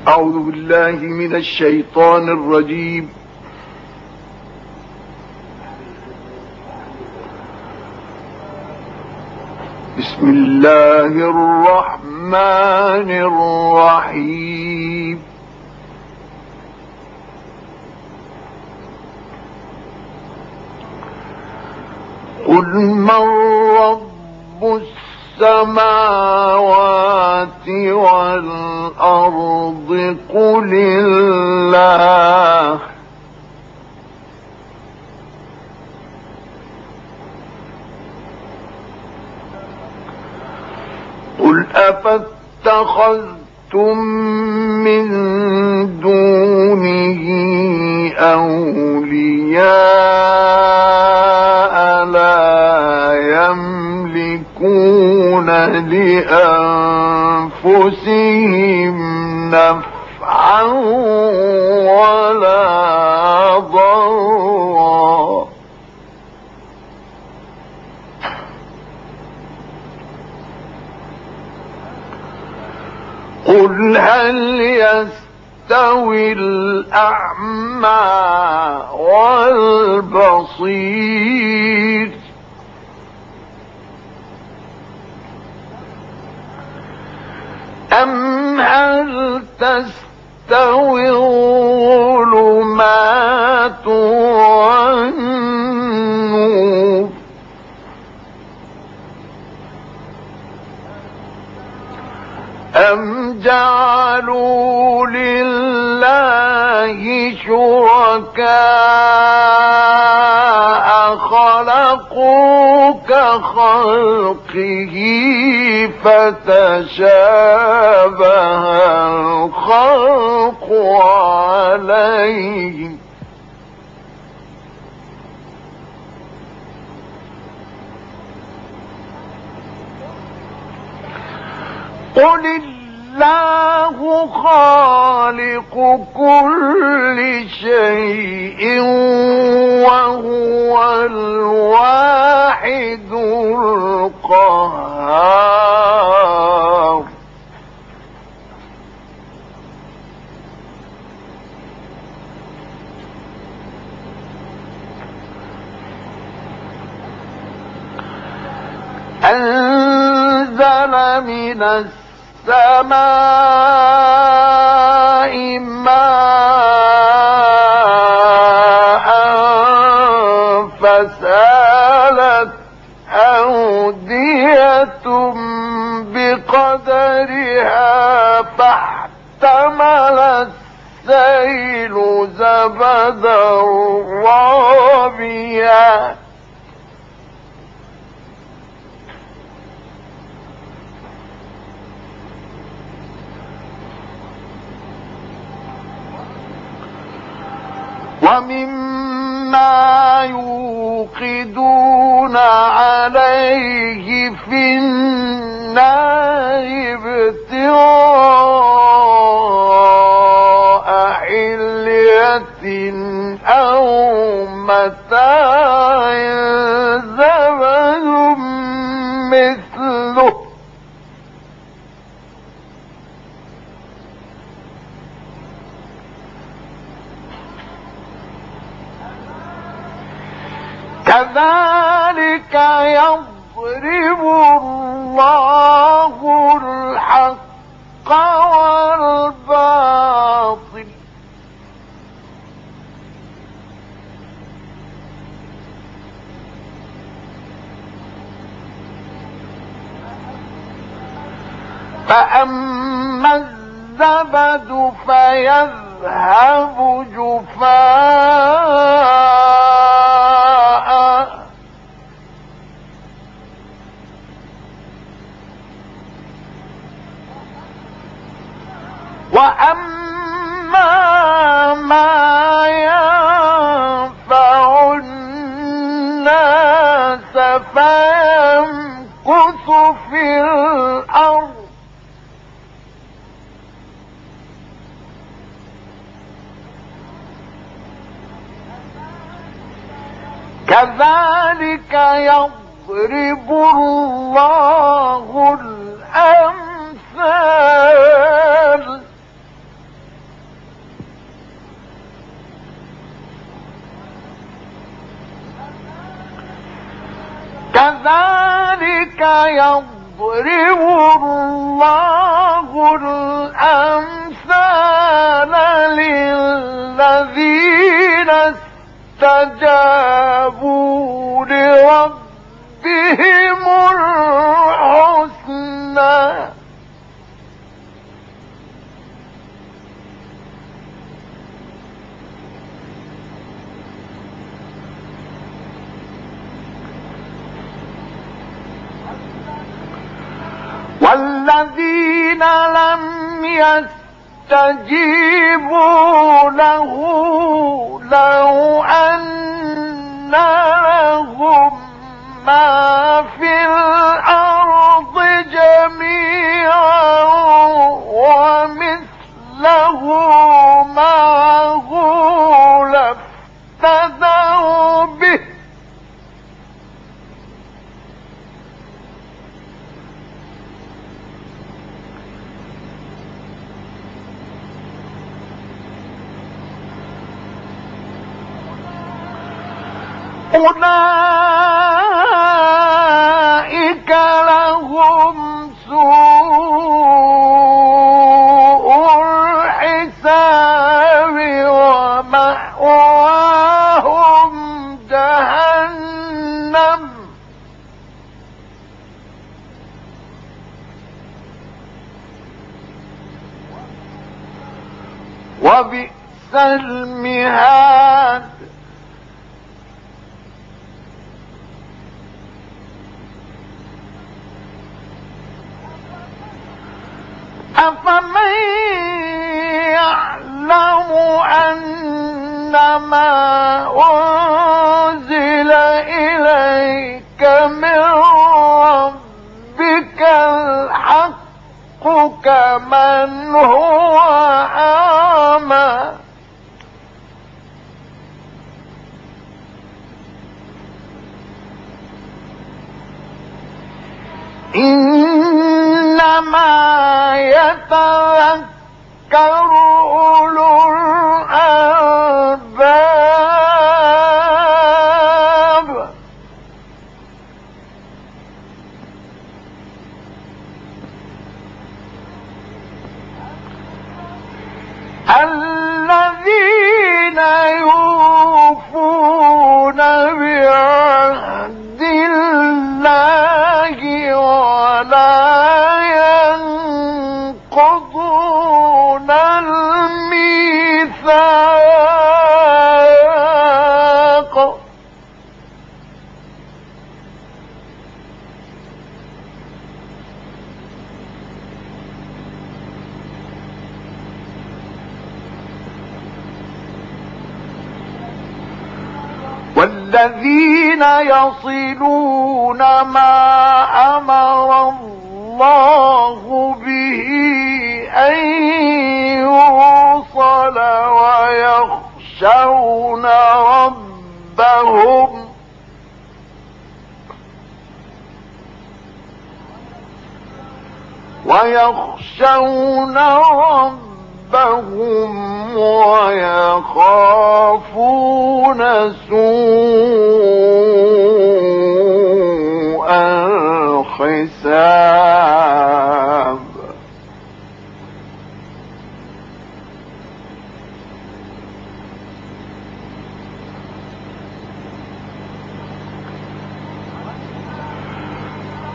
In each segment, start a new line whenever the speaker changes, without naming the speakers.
أعوذ بالله من الشيطان الرجيم. بسم الله الرحمن الرحيم. قل من رب السماوات والأرض قل الله قل أفاتخذتم من دونه أولياء لا يملكون لأنفسهم نفعا ولا ضرا قل هل يستوي الأعمى والبصير أم هل تستوي الظلمات والنور أم جعلوا لله شركاء خلقوا كخلقه فتشابه الخلق عليهم قل الله خالق كل شيء وهو الواحد القهار أنزل من السماء ماء فسالت أودية بقدرها فاحتمل السيل زبدا رابيا ومما يوقدون عليه في النار ابتغاء حلية أو متاع زبد مثله كذلك يضرب الله الحق والباطل فأما الزبد فيذهب جفاء وأما ما ينفع الناس فيمكث في الأرض كذلك يضرب الله الأمثال يضرب الله الأمثال للذين استجابوا لربهم الحسنى والذين لم يستجيبوا له لو أن لهم ما في الأرض جميعا ومثله معه لافتدوا به أولئك لهم سوء الحساب ومأواهم جهنم وبئس المهاد أفمن يعلم أنما أنزل إليك من ربك الحق كمن هو أعمى إنما يتذكر أولو الألباب الذين يوفون بعهد الله ولا ينقضون الميثاق والذين يصلون ما أمر الله به أن يوصل ويخشون ربهم ويخافون سوء الحساب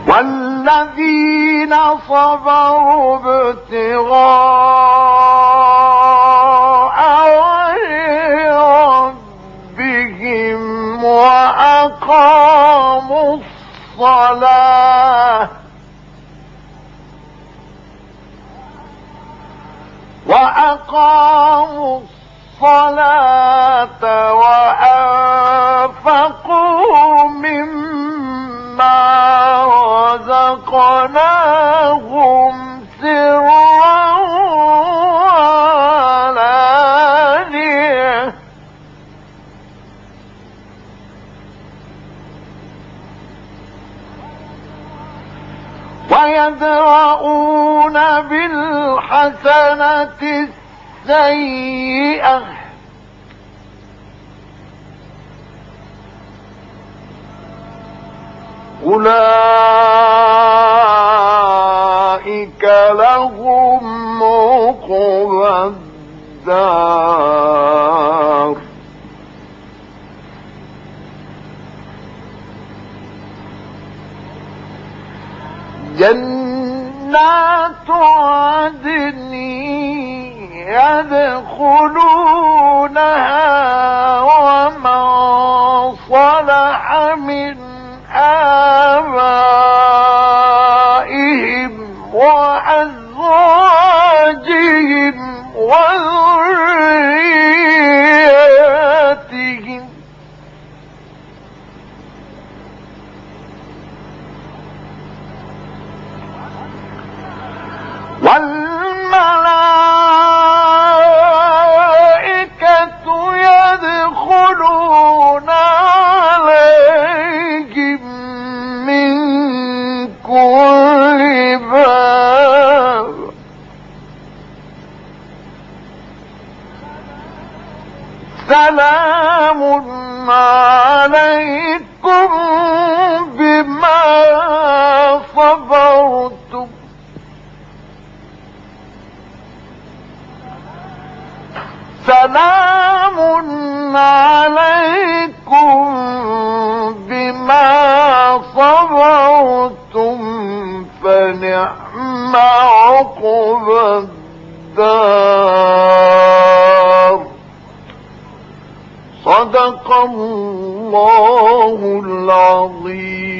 والذين صبروا ابتغاء وجه ربهم وأقاموا الصلاة وأنفقوا مما رزقناهم سرا وعلانية ويدرؤون بالحسنة السيئة أولئك لهم عقبى الدار جنات عدن يدخلونها ومن صلح من آبائهم وأزواجهم وذرياتهم والملائكة يدخلون عليهم من كل باب سلام عليكم بما صبرتم سلام عليكم بما صبرتم فنعم عقبى الدار صدق الله العظيم.